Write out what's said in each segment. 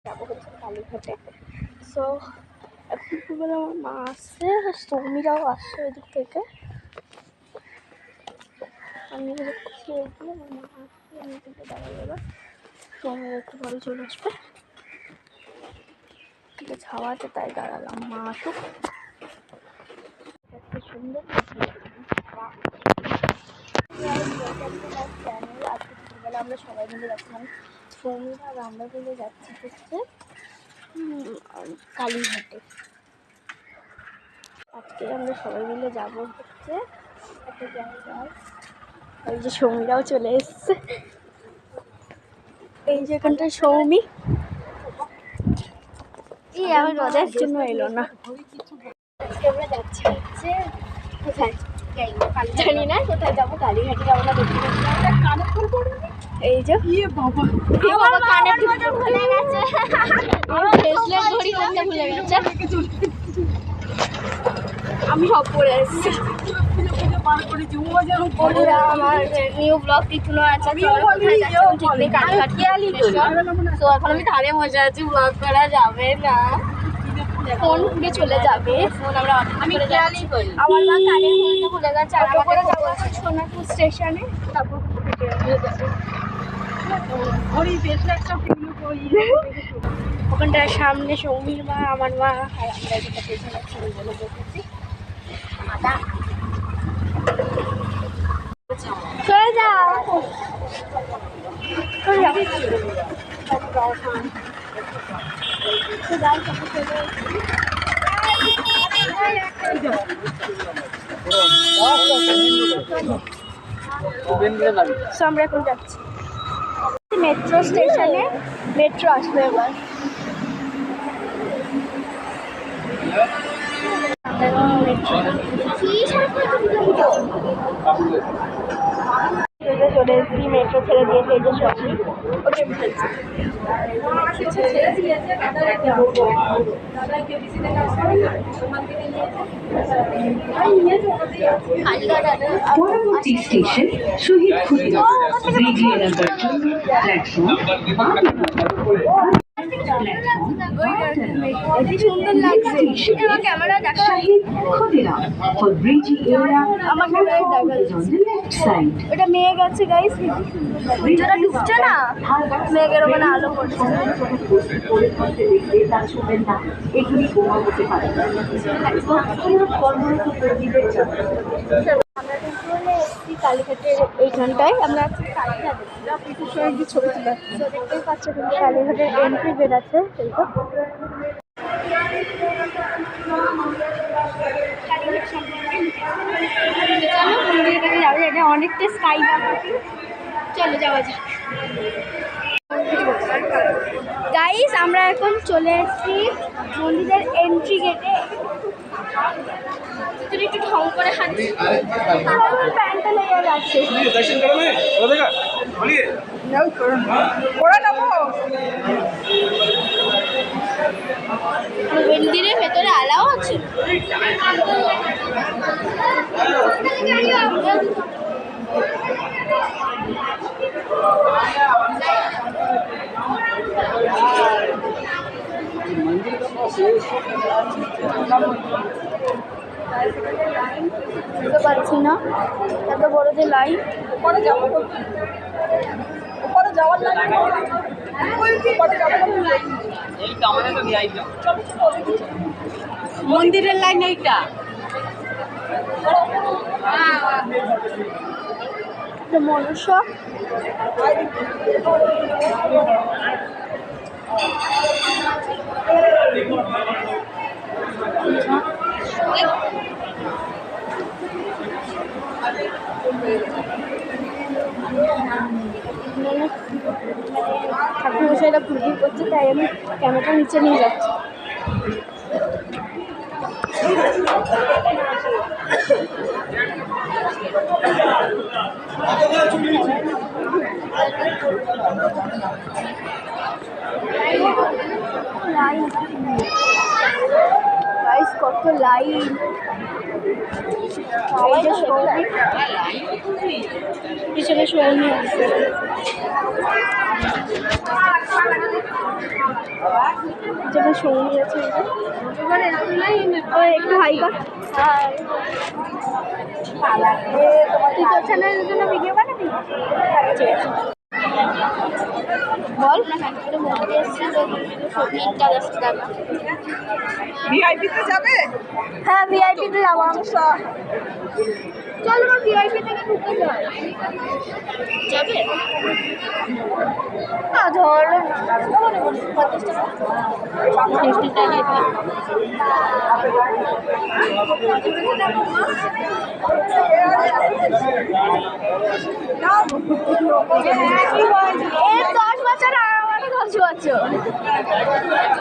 যাবো হচ্ছে কালীঘাটে। সো এখন দুপুরবেলা আমার মা আসছে, সৌমিরাও আসছে ওই দিক থেকে। আমি দেখছি এগুলো আমার মা আসছে, আমি কিন্তু দাঁড়াই এবার সৌমিরা একটু পরে চলে আসবে। ঠিক আছে, হাওয়া আছে তাই দাঁড়ালাম, মা আসুক। এত সুন্দর চ্যানেল। আজকে দুপুরবেলা আমরা সবাই মিলে যাচ্ছি, মানে সৌমিরা আর আমরা মিলে যাচ্ছি হচ্ছে কালীঘাটে। আজকে আমরা সবাই মিলে যাবো হচ্ছে একটা জায়গায়। এই যে সৌমিরাও চলে এসছে, এই যে এখানটায় সৌমি। এই আমি রোদের জন্য এলো না। আজকে আমরা যাচ্ছি হচ্ছে কোথায় জানি না, কোথায় যাবো, কালীঘাটে যাবো না দেখতে। এই যে বাবা কানের দুটো ভুলে গেছে, ব্রেসলেট ঘড়ি করতে ভুলে গেছে। আমি সব পরে এসেছি। আমার নিউ ব্লগ টিটুনো আছে, ঠিক নেই, কালীঘাট তো এখন আমি ধারে বসে আছি, ব্লগ করা যাবে না, ফোন পুড়ে চলে যাবে। ফোন আমরা আমি খেয়ালই করি। আমার মা কানের ঘড়িটা ভুলে গেছে, আর আমাকে যাবো সোনারপুর স্টেশনে, তারপর ওখানটার সামনে সৌমির মা, আমার মা, আর আমরা যেটা পেছনে ছেড়ে বলে বসেছি। চলে যাও, আমরা এখন যাচ্ছি মেট্রো স্টেশনে। মেট্রো আসবে এবার। চলে এসেছি, মেট্রো ছেড়ে দিয়েছে এই যে সবই। পরবর্তী স্টেশন শহীদ ক্ষুদিরাম, ব্রিজিয়া নাম্বার 2 প্ল্যাটফর্ম। সুন্দর লাগছে ক্যামেরা দেখা। ওটা মেঘ আছে গাইস, সূর্যটা ডুবছে না, মেঘের ওখানে আলো পড়ছে। কালীঘাটের এইখানটায় আমরা ছবি তুলে দেখতেই পাচ্ছি, কিন্তু কালীঘাটের এন্ট্রি গেট আছে সেইটা। অনেকটা স্কাই ব্যাপারটি, চলো যাওয়া যাক। গাইস আমরা এখন চলে এসেছি মন্দিরের এন্ট্রি গেটে। তুই একটু ঢং করে হাঁটছি, প্যান্টটা লেগে যাচ্ছে। মন্দিরের ভেতরে আলাও আছে। বুঝতে পারছি না এত বড় যে লাইন। মন্দিরের লাইন এইটা। মনুষ্য ঠাকুর মশাইরা ঘুরঘুর করছে, তাই আমি ক্যামেরাটা নিচে নিয়ে যাচ্ছি। কত লাইন, পিছনে সৌমি আছে। যেটা সৌমি আছে একটু হাই কর। তুই তোর চ্যানেলের জন্য ভিডিও বানাবি? ঠিক আছে বল। ভিআইপিতে যাবে? হ্যাঁ ভিআইপিতে যাবো আমি। চল আমার ভিআইপি থেকে ঢুকে যাই। যাবে না ধরো এই 10 বছর আর আমাকে 10 বছর।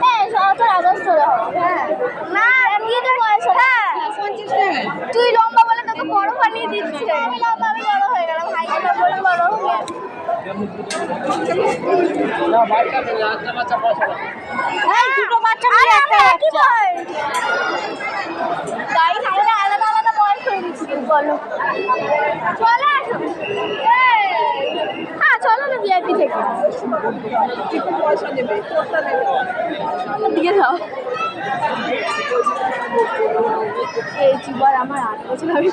হ্যাঁ 17 আগস্ট হলে হবে। হ্যাঁ না এমনি তো বয়স। হ্যাঁ তুই লম্বা বলে তোকে বড় বানিয়ে দিচ্ছে। আমি লম্বা, আমি বড় হয়ে গেলাম। ভাই এটা বলে বড় হয়ে গেল। হ্যাঁ দুটো বাচ্চা মিলে একটা কি বল? গাইস আমরা আলাদা আলাদা বয়স হয়ে গেছি। বলো চলো আসো। হ্যাঁ চলো না ভিআইপি থেকে। পয়সা নেবে, কোটটা নেবে। দিকে যাও। এই জীবন আমার 8 বছর আমি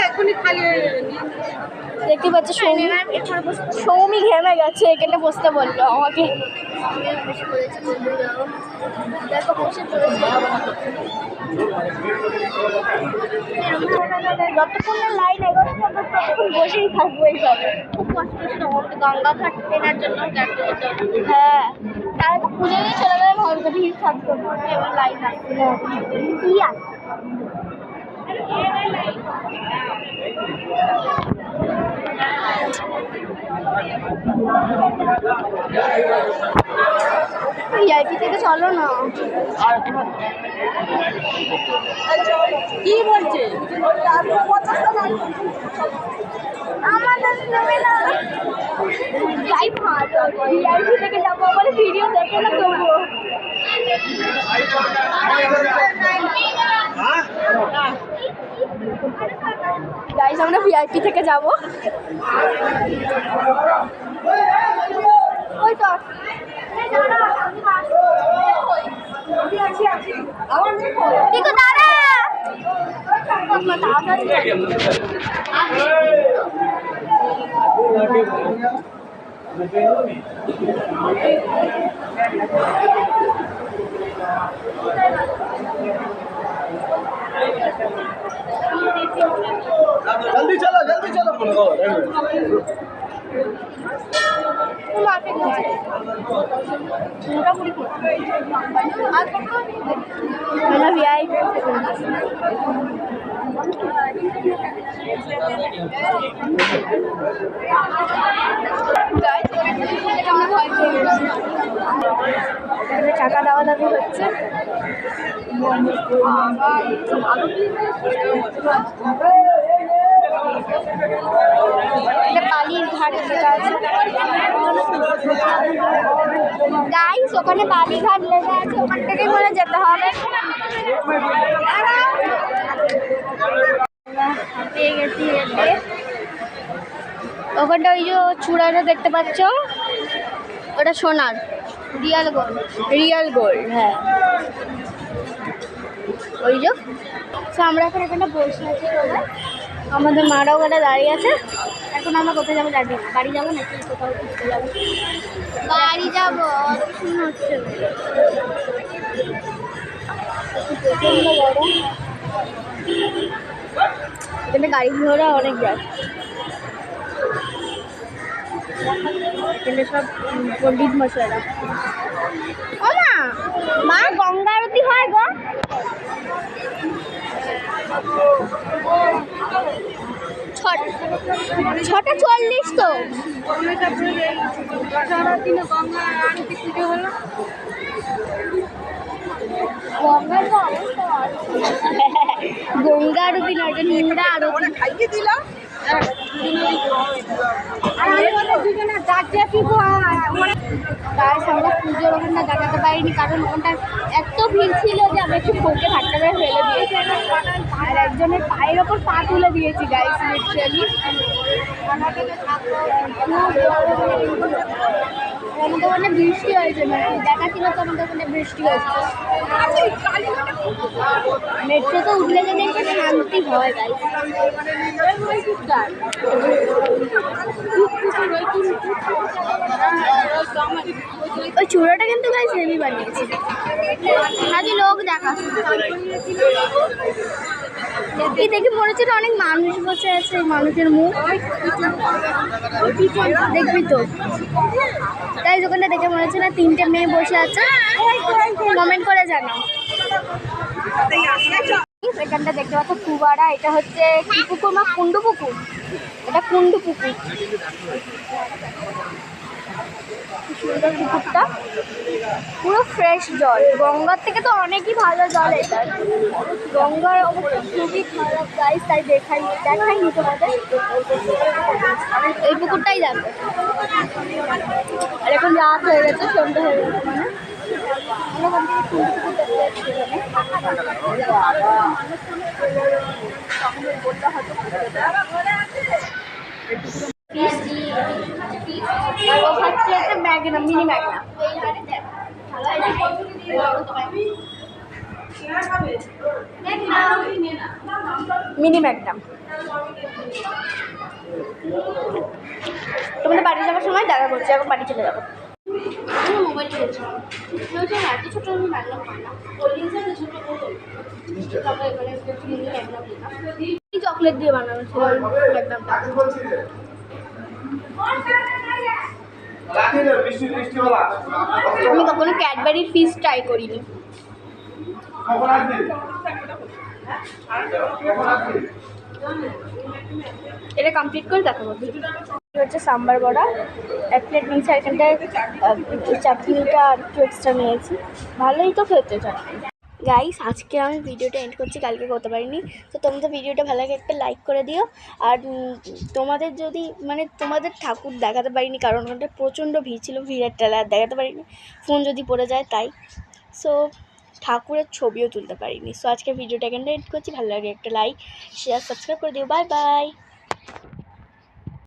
এখনই খালি দেখতে পাচ্ছি সৌমি ঘেমে গেছে, এখানে বসতে বললো আমাকে। দেখো বসে পড়েছে। যতক্ষণ না লাইন এগোতে থাকবে ততক্ষণ বসেই থাকবো। এইসবে খুব কষ্ট ছিল গঙ্গা ঘাট কেনার জন্য। হ্যাঁ তারা তো খুঁজে নিয়ে চলে গেলে ভাবতে ভিড় থাকতো না। এবার লাইন আসছিল কি আছে। ভিআইপি থেকে চলো না। কি বলছে? আমাদের নেবে না। যাই ভালো ভিআইপি থেকে যাবো বলে ভিডিও দেখে না তবুও। গাইস আমরা ভিআইপি থেকে যাবো। ওই তো টিকো দাঁড়া। जल्दी चलो আমরা ভিআইপি টাকা দেওয়া দাবি হচ্ছে। বালির ঘাট যেটা আছে গাইস ওখানে বালিঘাট লেখা আছে, ওখান থেকে বলে যেতে হবে। পেয়ে গেছি ওখানটা ওই যে চূড়াটা দেখতে পাচ্ছ ওটা সোনার রিয়াল গোল্ড। হ্যাঁ ওই যে আমরা এখন এখানে বসে আছি। আমাদের মারাও ওখানে দাঁড়িয়ে আছে। এখন আমরা কোথায় যাবো জানি না। বাড়ি যাবো নাকি কোথাও ঘুরতে যাবো? বাড়ি যাবো হচ্ছে এখানে গাড়ি ঘোড়া অনেক যায়। এখানে সব পণ্ডিত মশাইরা। ও মা গঙ্গা আরতি হয় গো। 6:40 তো। গঙ্গা আরতি না, এটা নিন্দা আরতি। খাইয়ে দিলাম। আমরা পুজোর ওখানটা জায়গাটা যেতে পারিনি, কারণ ওখানটা এত ভিড় ছিল যে আমি একটু ফোনকে ধাক্কা মেরে ফেলে দিয়েছি, আর একজনের পায়ের ওপর পা তুলে দিয়েছি গাইস লিটারালি। আমাদের ওখানে বৃষ্টি হয়েছে, মানে দেখাচ্ছিল তো আমাদের ওখানে বৃষ্টি হয়েছে। মেট্রোতে উঠলে যদি একটু শান্তি হয় গাইস। ওই চূড়াটা কিন্তু গাইস হেভি বানিয়েছে, আজকে লোক দেখা দেখে মনে হচ্ছে অনেক মানুষ বসে আছে, মানুষের মুখ দেখবি তো তাই ওখানে দেখে মনে হচ্ছে না 3টে মেয়ে বসে আছে। কমেন্ট করে জানাও। এখানটা দেখতে পাচ্ছ কুবারা, এটা হচ্ছে কি পুকুর না কুন্ডু পুকুর, এটা কুন্ডু পুকুর। সুন্দর পুকুরটা, পুরো ফ্রেশ জল, গঙ্গার থেকে তো অনেকই ভালো জল এটা। গঙ্গার অবস্থা খুবই খারাপ গাইস, তাই দেখাইনি তোমাদের। এই পুকুরটাই দেখো। আর এখন রাত হয়ে গেছে, সন্ধ্যা হয়ে গেছে, মানে আমরা ওখান থেকে কুন্ডু পুকুর দেখতে যাচ্ছি। আর ও খাচ্ছে একটা Magna, mini Magna. Mini Magna. তোমাদের বাড়ি যাওয়ার সময় দেখা করছি, এখন বাড়ি চলে যাবো। মোবাইল চলেছে এত ছোট ম্যাগনা খায় না, চকলেট দিয়ে বানানো ছিল ম্যাগনাটা। আমি কখনো ক্যাডবেরির ফিজ ট্রাই করিনি। এটা কমপ্লিট করে দেখাবো। হচ্ছে সাম্বার বড়া, 1 প্লেট নিয়েছি, আর এখানটায় চাটনিটা আর একটু এক্সট্রা নিয়েছি। ভালোই তো খেতে চাটনি। গাইস আজকে আমি ভিডিওটা এন্ড করছি, কালকে করতে পারিনি। তো তোমাদের ভিডিওটা ভালো লাগে একটা লাইক করে দিও। আর তোমাদের যদি মানে তোমাদের ঠাকুর দেখাতে পারিনি, কারণ ওটা প্রচণ্ড ভিড় ছিল, ভিড়ের টেলা আর দেখাতে পারিনি, ফোন যদি পড়ে যায় তাই। সো ঠাকুরের ছবিও তুলতে পারিনি। সো আজকে ভিডিওটা এখানে এন্ড করছি, ভালো লাগে একটা লাইক শেয়ার সাবস্ক্রাইব করে দিও। Bye bye.